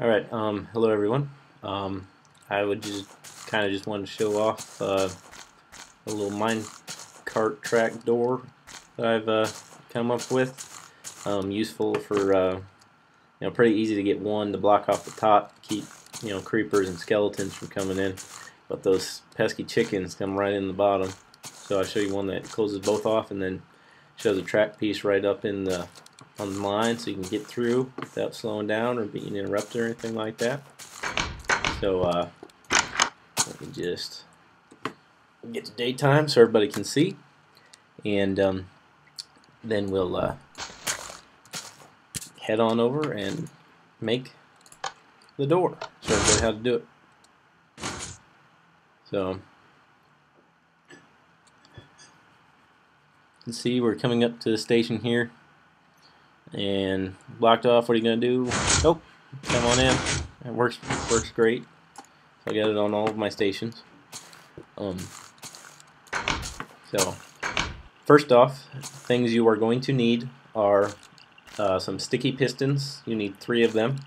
Alright, hello everyone. I would just want to show off a little minecart track door that I've come up with. Useful for pretty easy to get one to block off the top, keep creepers and skeletons from coming in, but those pesky chickens come right in the bottom. So I'll show you one that closes both off and then shows a track piece right up in the on the line, so you can get through without slowing down or being interrupted or anything like that. So let me just get to daytime so everybody can see, and then we'll head on over and make the door. Show everybody how to do it. So you can see we're coming up to the station here. And blocked off. What are you gonna do? Oh, come on in. It works great. So I got it on all of my stations. So first off, things you are going to need are some sticky pistons. You need 3 of them.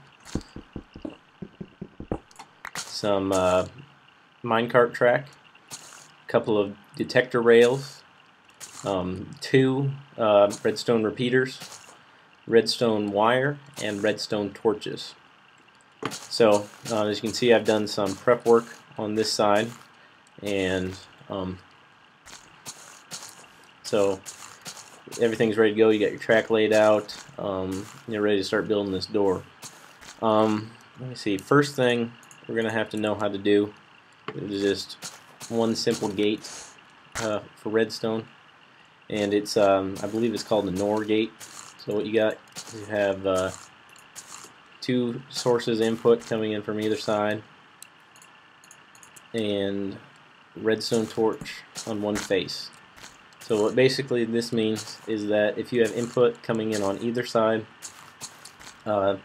Some minecart track, a couple of detector rails, 2 redstone repeaters, redstone wire, and redstone torches. So as you can see, I've done some prep work on this side, and so everything's ready to go. You got your track laid out. You're ready to start building this door. Let me see. First thing we're gonna have to know how to do is just one simple gate for redstone, and it's I believe it's called the NOR gate. So what you got is you have 2 sources input coming in from either side, and redstone torch on one face. So what basically this means is that if you have input coming in on either side, the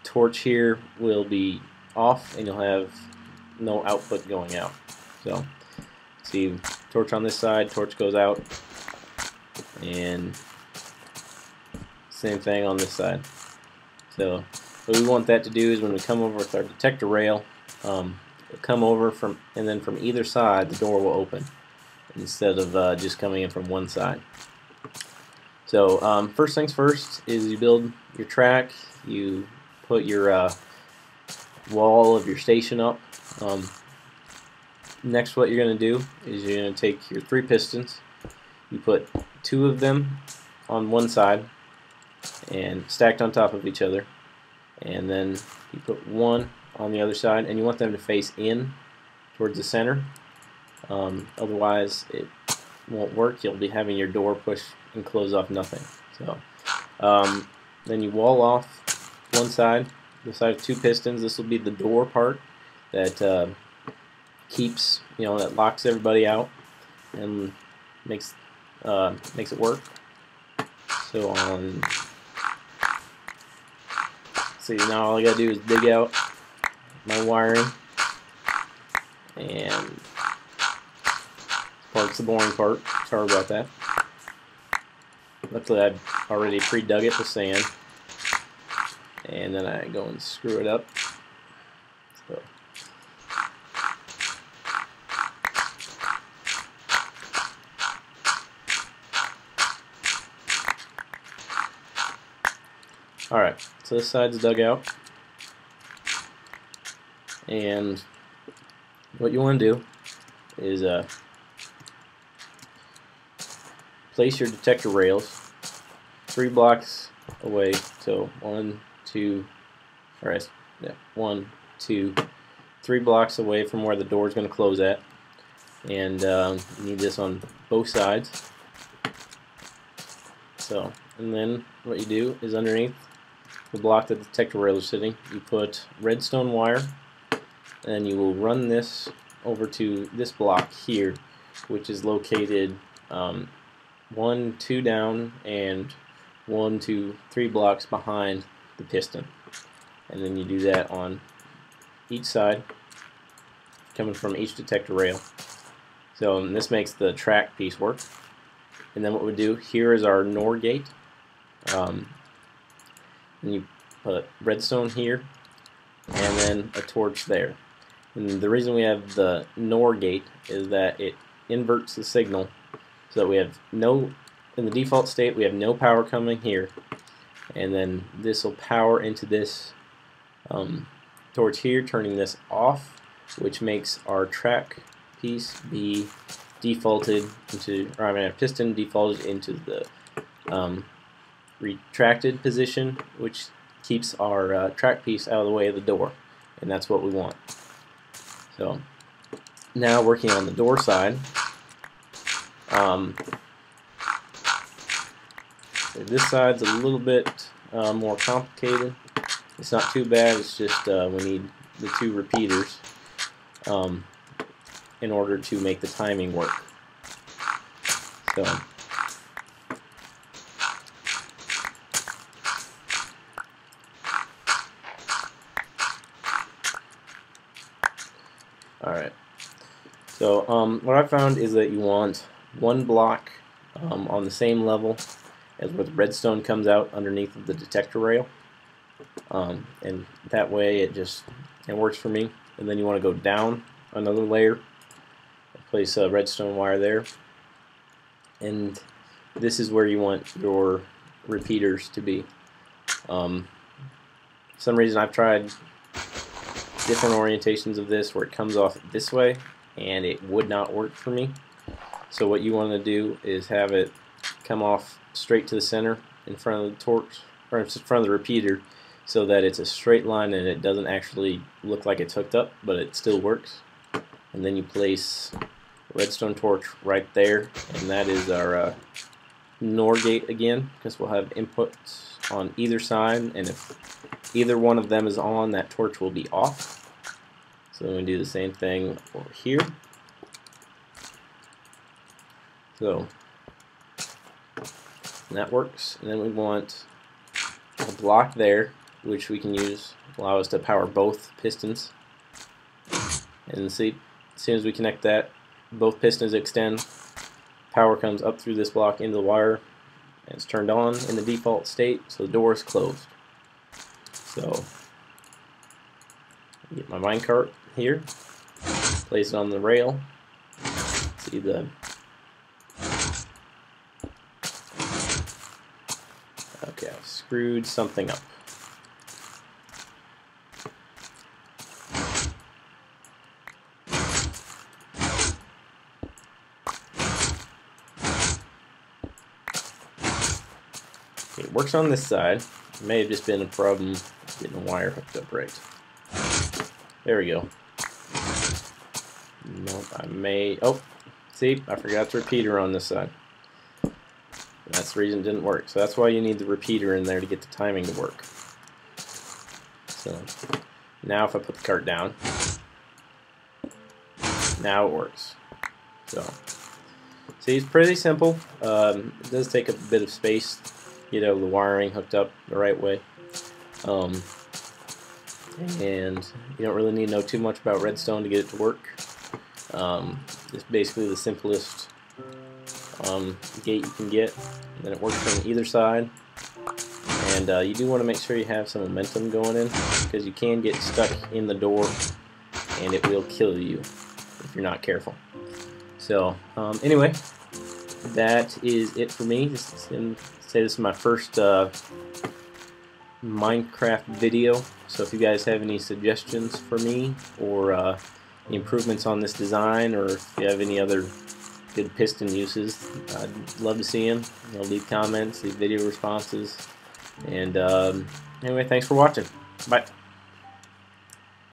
torch here will be off and you'll have no output going out. So see, torch on this side, torch goes out, and same thing on this side. So what we want that to do is when we come over with our detector rail, come over from, and then from either side the door will open instead of just coming in from one side. So first things first is you build your track. You put your wall of your station up. Next, what you're going to do is you're going to take your 3 pistons. You put 2 of them on one side and stacked on top of each other, and then you put 1 on the other side, and you want them to face in towards the center. Otherwise it won't work. You'll be having your door push and close off nothing. So then you wall off one side, the side of 2 pistons. This will be the door part that keeps, that locks everybody out and makes it work. So see, now all I gotta do is dig out my wiring, and part's the boring part. Sorry about that. Luckily I've already pre-dug it with sand, and then I go and screw it up. So alright, so this side's dug out, and what you want to do is place your detector rails 3 blocks away. So 1, 2, alright, yeah, 1, 2, 3 blocks away from where the door is going to close at, and you need this on both sides. So, and then what you do is underneath the block that the detector rail is sitting, you put redstone wire, and you will run this over to this block here, which is located 1, 2 down and 1, 2, 3 blocks behind the piston. And then you do that on each side, coming from each detector rail. So this makes the track piece work. And then what we do here is our NOR gate. And you put redstone here and then a torch there. And the reason we have the NOR gate is that it inverts the signal so that we have no, in the default state we have no power coming here, and then this will power into this torch here, turning this off, which makes our track piece be defaulted into, or I mean, a piston defaulted into the retracted position, which keeps our track piece out of the way of the door, and that's what we want. So now working on the door side, this side's a little bit more complicated. It's not too bad, it's just we need the 2 repeaters in order to make the timing work. So alright, so what I found is that you want 1 block on the same level as where the redstone comes out underneath of the detector rail, and that way it works for me. And then you want to go down another layer, place a redstone wire there, and this is where you want your repeaters to be. For some reason I've tried different orientations of this where it comes off this way and it would not work for me. So what you want to do is have it come off straight to the center in front of the torch, or in front of the repeater, so that it's a straight line and it doesn't actually look like it's hooked up, but it still works. And then you place a redstone torch right there, and that is our NOR gate again, because we'll have inputs on either side, and if either one of them is on, that torch will be off. So we're going to do the same thing over here. So that works, and then we want a block there, which we can use to allow us to power both pistons. And see, as soon as we connect that, both pistons extend, power comes up through this block into the wire, and it's turned on in the default state, so the door is closed. So get my minecart here, place it on the rail, see the okay, I've screwed something up. Okay, it works on this side. It may have just been a problem getting the wire hooked up right. There we go. Nope, oh, see, I forgot the repeater on this side. That's the reason it didn't work. So that's why you need the repeater in there to get the timing to work. So now if I put the cart down, now it works. So see, it's pretty simple. It does take a bit of space, you know, the wiring hooked up the right way. And you don't really need to know too much about redstone to get it to work. It's basically the simplest gate you can get, and then it works from either side. And you do want to make sure you have some momentum going in, because you can get stuck in the door and it will kill you if you're not careful. So anyway, that is it for me. This is my first Minecraft video, so if you guys have any suggestions for me, or improvements on this design, or if you have any other good piston uses, I'd love to see them. You know, leave comments, leave video responses, and anyway, thanks for watching. Bye.